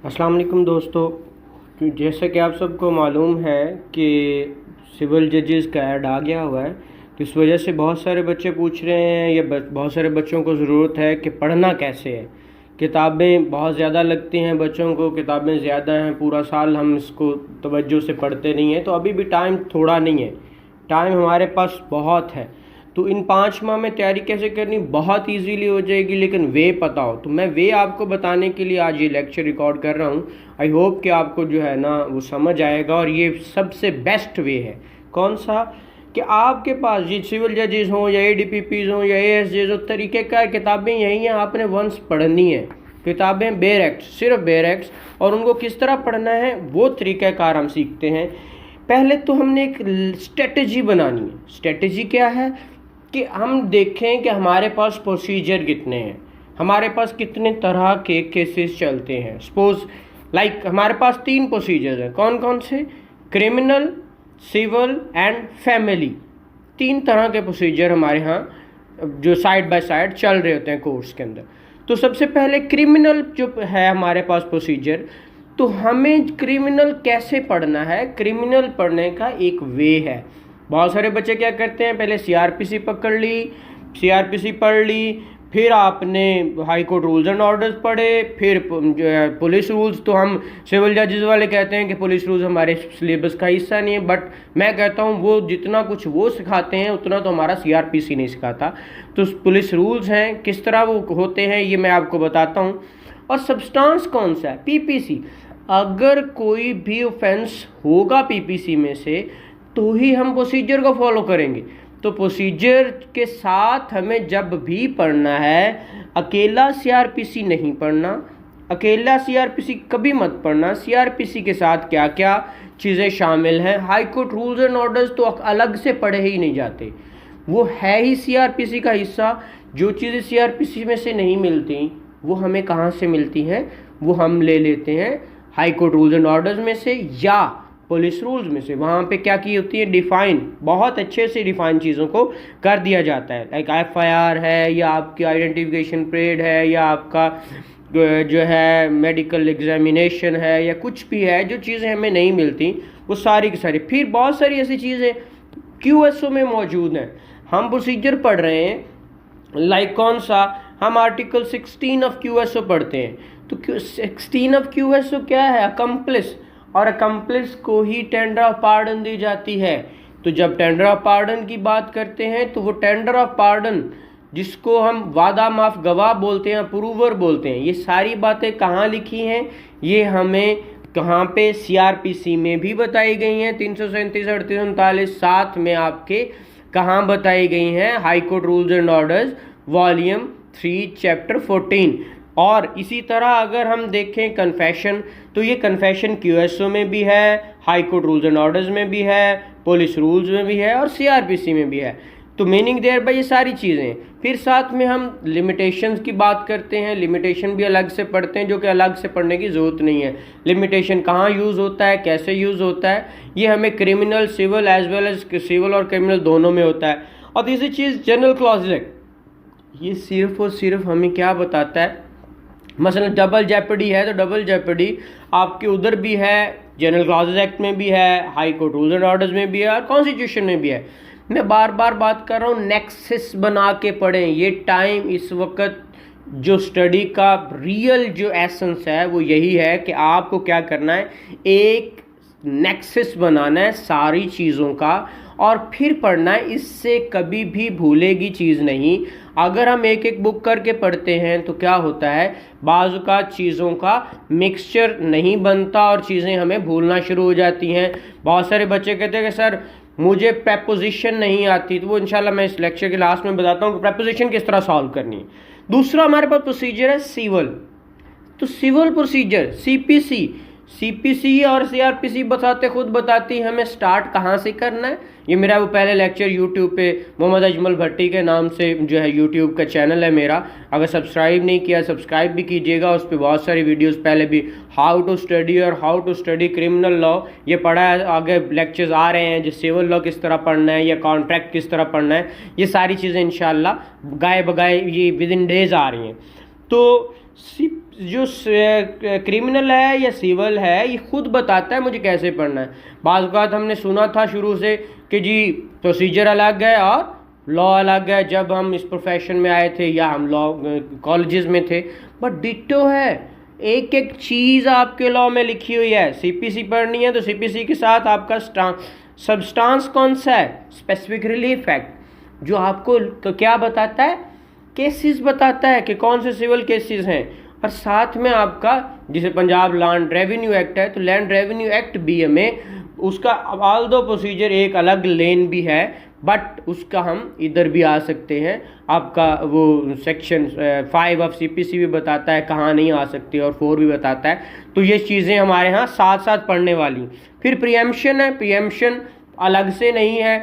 अस्सलाम वालेकुम दोस्तों। जैसा कि आप सबको मालूम है कि सिविल जजेस का ऐड आ गया हुआ है, तो इस वजह से बहुत सारे बच्चे पूछ रहे हैं या बहुत सारे बच्चों को ज़रूरत है कि पढ़ना कैसे है। किताबें बहुत ज़्यादा लगती हैं, बच्चों को किताबें ज़्यादा हैं, पूरा साल हम इसको तवज्जो से पढ़ते नहीं हैं, तो अभी भी टाइम थोड़ा नहीं है, टाइम हमारे पास बहुत है। तो इन 5 माह में तैयारी कैसे करनी, बहुत इजीली हो जाएगी, लेकिन वे पता हो। तो मैं वे आपको बताने के लिए आज ये लेक्चर रिकॉर्ड कर रहा हूँ। आई होप कि आपको जो है ना वो समझ आएगा, और ये सबसे बेस्ट वे है। कौन सा? कि आपके पास जी सिविल जजेस हों या ADPPs हों या ASJs हो, तरीक़ेकार किताबें यही हैं, आपने वंस पढ़नी है किताबें, बेयर एक्ट्स, सिर्फ बेयर एक्ट्स। और उनको किस तरह पढ़ना है वो तरीक़ाकार हम सीखते हैं। पहले तो हमने एक स्ट्रेटजी बनानी है। स्ट्रेटजी क्या है कि हम देखें कि हमारे पास प्रोसीजर कितने हैं, हमारे पास कितने तरह के केसेस चलते हैं। सपोज लाइक हमारे पास 3 प्रोसीजर हैं। कौन कौन से? Criminal, civil and family. 3 तरह के प्रोसीजर हमारे यहाँ जो साइड बाय साइड चल रहे होते हैं कोर्स के अंदर। तो सबसे पहले क्रिमिनल जो है हमारे पास प्रोसीजर, तो हमें क्रिमिनल कैसे पढ़ना है, क्रिमिनल पढ़ने का एक वे है। बहुत सारे बच्चे क्या करते हैं, पहले CRPC पकड़ ली, CRPC पढ़ ली, फिर आपने high court rules and orders पढ़े, फिर जो है पुलिस रूल्स। तो हम सिविल जजेस वाले कहते हैं कि पुलिस रूल्स हमारे सिलेबस का हिस्सा नहीं है, बट मैं कहता हूँ वो जितना कुछ वो सिखाते हैं उतना तो हमारा CRPC नहीं सिखाता। तो पुलिस रूल्स हैं, किस तरह वो होते हैं ये मैं आपको बताता हूँ। और सब्सटेंस कौन सा है? PPC। अगर कोई भी ऑफेंस होगा PPC में से तो ही हम प्रोसीजर को फॉलो करेंगे। तो प्रोसीजर के साथ हमें जब भी पढ़ना है, अकेला CRPC नहीं पढ़ना, अकेला CRPC कभी मत पढ़ना। CRPC के साथ क्या क्या चीज़ें शामिल हैं, high court rules and orders तो अलग से पढ़े ही नहीं जाते, वो है ही CRPC का हिस्सा। जो चीज़ें CRPC में से नहीं मिलती वो हमें कहाँ से मिलती हैं, वो हम ले लेते हैं high court rules and orders में से या पुलिस रूल्स में से। वहाँ पे क्या की होती है, डिफ़ाइन, बहुत अच्छे से डिफ़ाइन चीज़ों को कर दिया जाता है। लाइक FIR है, या आपकी आइडेंटिफिकेशन परेड है, या आपका जो है मेडिकल एग्जामिनेशन है, या कुछ भी है जो चीज़ें हमें नहीं मिलती वो सारी की सारी। फिर बहुत सारी ऐसी चीज़ें QSO में मौजूद हैं। हम प्रोसीजर पढ़ रहे हैं, लाइक कौन सा? हम आर्टिकल 16 ऑफ QSO पढ़ते हैं। तो 16 ऑफ QSO क्या है? अकम्प्लिस, और अकम्प्लिस को ही टेंडर ऑफ पार्डन दी जाती है। तो जब टेंडर ऑफ पार्डन की बात करते हैं तो वो टेंडर ऑफ पार्डन, जिसको हम वादा माफ गवाह बोलते हैं, अप्रूवर बोलते हैं, ये सारी बातें कहाँ लिखी हैं? ये हमें कहाँ पे? CRPC में भी बताई गई हैं, 337, 38, 39। साथ में आपके कहाँ बताई गई हैं? High court rules and orders volume 3 chapter 14। और इसी तरह अगर हम देखें कन्फेशन, तो ये कन्फेशन QSO में भी है, high court rules and orders में भी है, पुलिस रूल्स में भी है, और CRPC में भी है। तो मीनिंग देयर बाय ये सारी चीज़ें। फिर साथ में हम लिमिटेशंस की बात करते हैं, लिमिटेशन भी अलग से पढ़ते हैं, जो कि अलग से पढ़ने की ज़रूरत नहीं है। लिमिटेशन कहाँ यूज़ होता है, कैसे यूज़ होता है, ये हमें criminal, civil as well as civil और क्रिमिनल दोनों में होता है। और तीसरी चीज़ जनरल क्लॉजेज एक्ट, ये सिर्फ और सिर्फ हमें क्या बताता है? मसलन डबल जेपडी है तो डबल जेपडी आपके उधर भी है, जनरल क्लॉजेज एक्ट में भी है, high court rules and orders में भी है, और कॉन्स्टिट्यूशन में भी है। मैं बार बार बात कर रहा हूँ, नेक्सस बना के पढ़ें। ये टाइम इस वक्त जो स्टडी का रियल जो एसेंस है वो यही है कि आपको क्या करना है, एक नेक्सस बनाना है सारी चीज़ों का, और फिर पढ़ना है। इससे कभी भी भूलेगी चीज़ नहीं। अगर हम एक एक बुक करके पढ़ते हैं तो क्या होता है, बाज़ का चीज़ों का मिक्सचर नहीं बनता और चीज़ें हमें भूलना शुरू हो जाती हैं। बहुत सारे बच्चे कहते हैं कि सर मुझे प्रेपोजिशन नहीं आती, तो वो इंशाल्लाह मैं इस लेक्चर के लास्ट में बताता हूँ कि प्रेपोजिशन किस तरह सॉल्व करनी है। दूसरा हमारे पास प्रोसीजर है सिविल। तो सिविल प्रोसीजर CPC और CRPC खुद बताती हमें स्टार्ट कहाँ से करना है। ये मेरा वो पहले लेक्चर यूट्यूब पे मोहम्मद अजमल भट्टी के नाम से जो है यूट्यूब का चैनल है मेरा, अगर सब्सक्राइब नहीं किया सब्सक्राइब भी कीजिएगा। उस पर बहुत सारी वीडियोस पहले भी हाउ टू स्टडी और how to study criminal law ये पढ़ा है। आगे लेक्चर्स आ रहे हैं जो सिविल लॉ किस तरह पढ़ना है या कॉन्ट्रैक्ट किस तरह पढ़ना है, ये सारी चीज़ें इंशाल्लाह गाए बगाए ये विद इन डेज आ रही हैं। तो जो क्रिमिनल है या सिविल है ये खुद बताता है मुझे कैसे पढ़ना है। बाज़ बात हमने सुना था शुरू से कि जी प्रोसीजर अलग है और लॉ अलग है, जब हम इस प्रोफेशन में आए थे या हम लॉ कॉलेजेस में थे, बट डिट्टो है, एक एक चीज़ आपके लॉ में लिखी हुई है। सीपीसी पढ़नी है तो सीपीसी के साथ आपका सब्सटेंस कौन सा है, स्पेसिफिक रिलीफ एक्ट, जो आपको तो क्या बताता है, केसेस बताता है कि कौन से सिविल केसेस हैं। और साथ में आपका जिसे पंजाब लैंड रेवेन्यू एक्ट है, तो लैंड रेवेन्यू एक्ट भी हमें उसका ऑल दो प्रोसीजर एक अलग लेन भी है, बट उसका हम इधर भी आ सकते हैं। आपका वो सेक्शन 5 ऑफ सीपीसी भी बताता है कहाँ नहीं आ सकते, और 4 भी बताता है। तो ये चीज़ें हमारे यहाँ साथ साथ पढ़ने वाली। फिर प्रीएम्पशन है, प्रीएम्पशन अलग से नहीं है,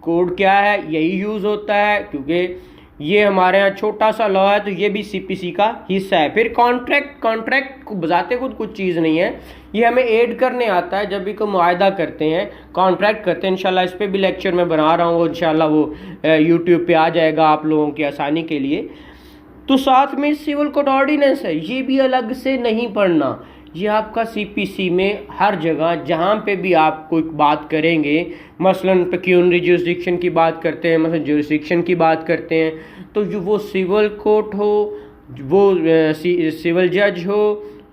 कोड क्या है यही यूज़ होता है, क्योंकि ये हमारे यहाँ छोटा सा लॉ है, तो ये भी सीपीसी का हिस्सा है। फिर कॉन्ट्रैक्ट को बजाते खुद कुछ चीज़ नहीं है, ये हमें ऐड करने आता है जब भी कोई मुआहदा करते हैं, कॉन्ट्रैक्ट करते हैं। इंशाल्लाह इस पे भी लेक्चर मैं बना रहा हूँ, इंशाल्लाह वो यूट्यूब पे आ जाएगा आप लोगों की आसानी के लिए। तो साथ में सिविल कोड ऑर्डिनेंस है, ये भी अलग से नहीं पढ़ना, ये आपका सीपीसी में हर जगह जहाँ पे भी आप कोई बात करेंगे, मसलन पेक्यूनरी ज्यूरिसडिक्शन की बात करते हैं, मसलन ज्यूरिसडिक्शन की बात करते हैं, तो जो वो सिविल कोर्ट हो, वो सिविल जज हो,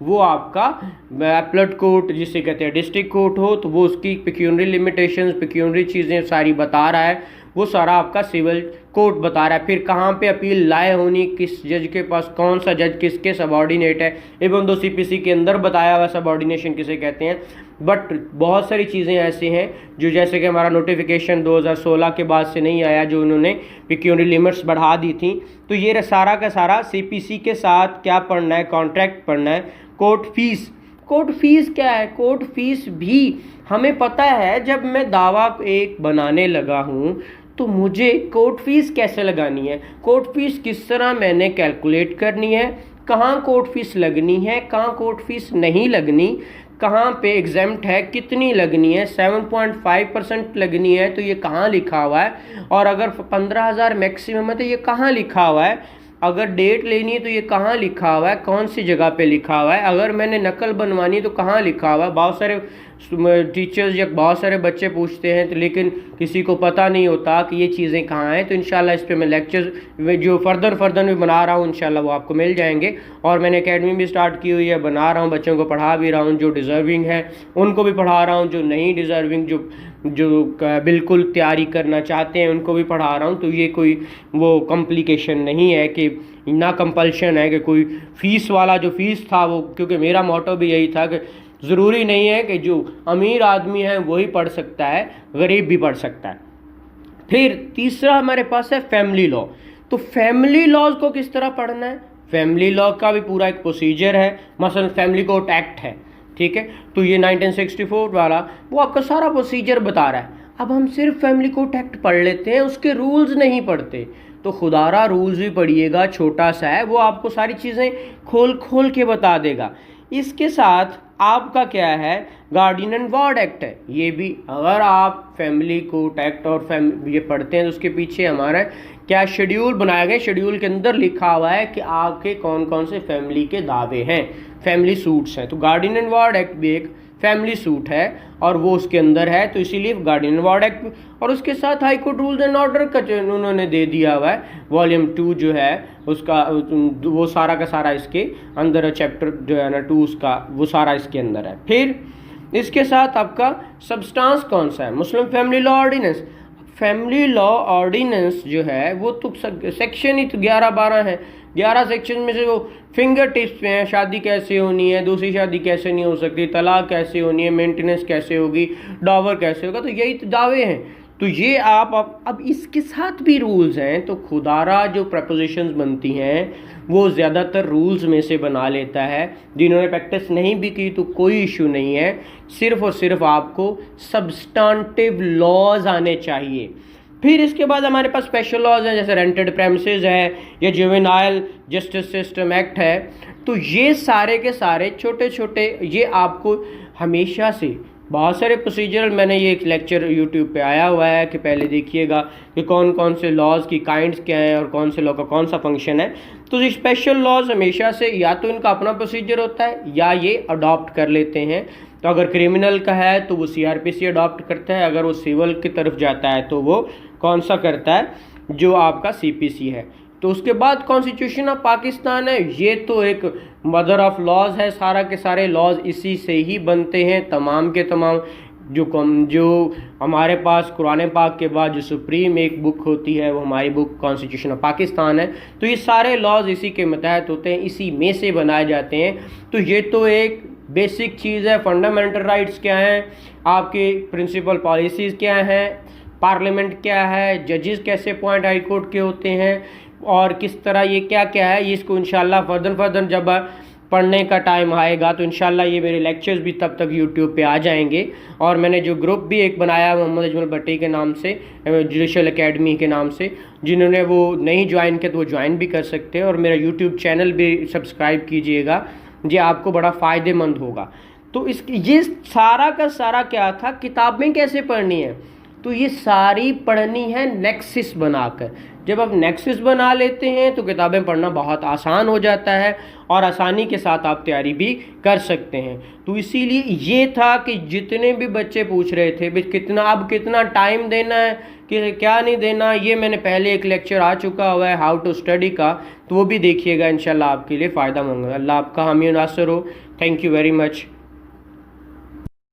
वो आपका एपलेट कोर्ट जिसे कहते हैं डिस्ट्रिक्ट कोर्ट हो, तो वो उसकी पेक्यूनरी लिमिटेशंस, पेक्यूनरी चीज़ें सारी बता रहा है, वो सारा आपका सिविल कोर्ट बता रहा है। फिर कहाँ पे अपील लाए होनी, किस जज के पास, कौन सा जज किसके सबऑर्डिनेट है, एवं दो सीपीसी के अंदर बताया हुआ सबऑर्डिनेशन किसे कहते हैं। बट बहुत सारी चीज़ें ऐसी हैं जो, जैसे कि हमारा नोटिफिकेशन 2016 के बाद से नहीं आया, जो उन्होंने पेक्यूनरी लिमिट्स बढ़ा दी थी, तो ये सारा का सारा सीपीसी के साथ क्या पढ़ना है, कॉन्ट्रैक्ट पढ़ना है। कोर्ट फीस क्या है, कोर्ट फीस भी हमें पता है। जब मैं दावा एक बनाने लगा हूँ तो मुझे कोर्ट फीस कैसे लगानी है, कोर्ट फीस किस तरह मैंने कैलकुलेट करनी है, कहाँ कोर्ट फीस लगनी है, कहाँ कोर्ट फीस नहीं लगनी, कहाँ पे एग्जेम्प्ट है, कितनी लगनी है, 7.5% लगनी है तो ये कहाँ लिखा हुआ है, और अगर 15,000 मैक्सिमम है तो ये कहाँ लिखा हुआ है, अगर डेट लेनी है तो ये कहाँ लिखा हुआ है, कौन सी जगह पे लिखा हुआ है, अगर मैंने नकल बनवानी है तो कहाँ लिखा हुआ है। बहुत सारे टीचर्स या बहुत सारे बच्चे पूछते हैं, तो लेकिन किसी को पता नहीं होता कि ये चीज़ें कहाँ हैं। तो इंशाल्लाह इस पे मैं लेक्चर जो फर्दर भी बना रहा हूँ, इंशाल्लाह वो आपको मिल जाएंगे। और मैंने एकेडमी भी स्टार्ट की हुई है, बना रहा हूँ, बच्चों को पढ़ा भी रहा हूँ, जो डिज़र्विंग है उनको भी पढ़ा रहा हूँ, जो नहीं डिज़र्विंग, जो बिल्कुल तैयारी करना चाहते हैं उनको भी पढ़ा रहा हूँ। तो ये कोई वो कॉम्प्लिकेशन नहीं है कि ना कंपल्शन है कि कोई फ़ीस वाला जो फ़ीस था वो, क्योंकि मेरा मोटो भी यही था कि ज़रूरी नहीं है कि जो अमीर आदमी है वही पढ़ सकता है, गरीब भी पढ़ सकता है। फिर तीसरा हमारे पास है फैमिली लॉ। तो फैमिली लॉज को किस तरह पढ़ना है, फैमिली लॉ का भी पूरा एक प्रोसीजर है। मसलन फैमिली कोर्ट एक्ट है, ठीक है, तो ये 1964 वाला वो आपका सारा प्रोसीजर बता रहा है। अब हम सिर्फ फैमिली कोर्ट एक्ट पढ़ लेते हैं, उसके रूल्स नहीं पढ़ते, तो खुदारा रूल्स भी पढ़िएगा, छोटा सा है, वो आपको सारी चीज़ें खोल के बता देगा। इसके साथ आपका क्या है, गार्डियन एंड वार्ड एक्ट है, ये भी अगर आप फैमिली कोर्ट एक्ट और ये पढ़ते हैं तो उसके पीछे हमारा क्या शेड्यूल बनाया गया, शेड्यूल के अंदर लिखा हुआ है कि आपके कौन कौन से फैमिली के दावे हैं, फैमिली सूट्स हैं। तो गार्डियन एंड वार्ड एक्ट भी एक फैमिली सूट है और वो उसके अंदर है, तो इसीलिए गार्डियन एंड वार्ड एक्ट। और उसके साथ high court rules and order का उन्होंने दे दिया हुआ है, वॉल्यूम 2 जो है उसका, वो सारा का सारा इसके अंदर, चैप्टर जो है ना 2 उसका, वो सारा इसके अंदर है। फिर इसके साथ आपका सब्सटेंस कौन सा है, Muslim family law ordinance. Family law ordinance जो है वो तो सेक्शन ही तो 11-12 है, 11 सेक्शन में से वो फिंगर टिप्स पे हैं, शादी कैसे होनी है, दूसरी शादी कैसे नहीं हो सकती, तलाक कैसे होनी है, मेंटेनेंस कैसे होगी, डॉवर कैसे होगा, तो यही तो दावे हैं। तो ये आप अब इसके साथ भी रूल्स हैं, तो खुदारा जो प्रपोजिशंस बनती हैं वो ज़्यादातर रूल्स में से बना लेता है। जिन्होंने प्रैक्टिस नहीं भी की तो कोई इशू नहीं है, सिर्फ और सिर्फ आपको सब्सटेंटिव लॉज आने चाहिए। फिर इसके बाद हमारे पास स्पेशल लॉज हैं, जैसे रेंटेड प्रेमिसेस है या जुवेनाइल जस्टिस सिस्टम एक्ट है। तो ये सारे के सारे छोटे छोटे, ये आपको हमेशा से बहुत सारे प्रोसीजरल, मैंने ये एक लेक्चर यूट्यूब पे आया हुआ है कि पहले देखिएगा कि कौन कौन से लॉज की काइंड्स क्या हैं और कौन से लॉ का कौन सा फंक्शन है। तो स्पेशल लॉज हमेशा से या तो इनका अपना प्रोसीजर होता है या ये अडॉप्ट कर लेते हैं। तो अगर क्रिमिनल का है तो वो सीआरपीसी अडॉप्ट करता है, अगर वो सिविल की तरफ जाता है तो वो कौन सा करता है, जो आपका सीपीसी है। तो उसके बाद कॉन्स्टिट्यूशन ऑफ पाकिस्तान है, ये तो एक मदर ऑफ लॉज है, सारा के सारे लॉज इसी से ही बनते हैं, तमाम के तमाम। जो हमारे पास कुरान पाक के बाद जो सुप्रीम एक बुक होती है वो हमारी बुक कॉन्स्टिट्यूशन ऑफ पाकिस्तान है। तो ये सारे लॉज इसी के मतहत होते हैं, इसी में से बनाए जाते हैं। तो ये तो एक बेसिक चीज़ है। फंडामेंटल राइट्स क्या हैं, आपके प्रिंसिपल पॉलिसीज़ क्या हैं, पार्लियामेंट क्या है, जजेस कैसे पॉइंट हाई कोर्ट के होते हैं, और किस तरह ये क्या क्या है, ये इसको इंशाल्लाह फर्दर जब पढ़ने का टाइम आएगा तो इंशाल्लाह ये मेरे लेक्चर्स भी तब तक यूट्यूब पे आ जाएंगे। और मैंने जो ग्रुप भी एक बनाया मोहम्मद अजमल भट्टी के नाम से, जुडिशल एकेडमी के नाम से, जिन्होंने वो नहीं ज्वाइन किया तो वो ज्वाइन भी कर सकते हैं। और मेरा यूट्यूब चैनल भी सब्सक्राइब कीजिएगा, ये आपको बड़ा फ़ायदेमंद होगा। तो ये सारा का सारा क्या था, किताबें कैसे पढ़नी है, तो ये सारी पढ़नी है नेक्सिस बनाकर। जब आप नेक्सिस बना लेते हैं तो किताबें पढ़ना बहुत आसान हो जाता है और आसानी के साथ आप तैयारी भी कर सकते हैं। तो इसीलिए ये था कि जितने भी बच्चे पूछ रहे थे भी कितना टाइम देना है, कि क्या नहीं देना, ये मैंने पहले एक लेक्चर आ चुका हुआ है हाउ टू स्टडी का, तो वो भी देखिएगा, इंशाल्लाह आपके लिए फ़ायदा होगा। अल्लाह आपका हामी नासर हो। Thank you very much.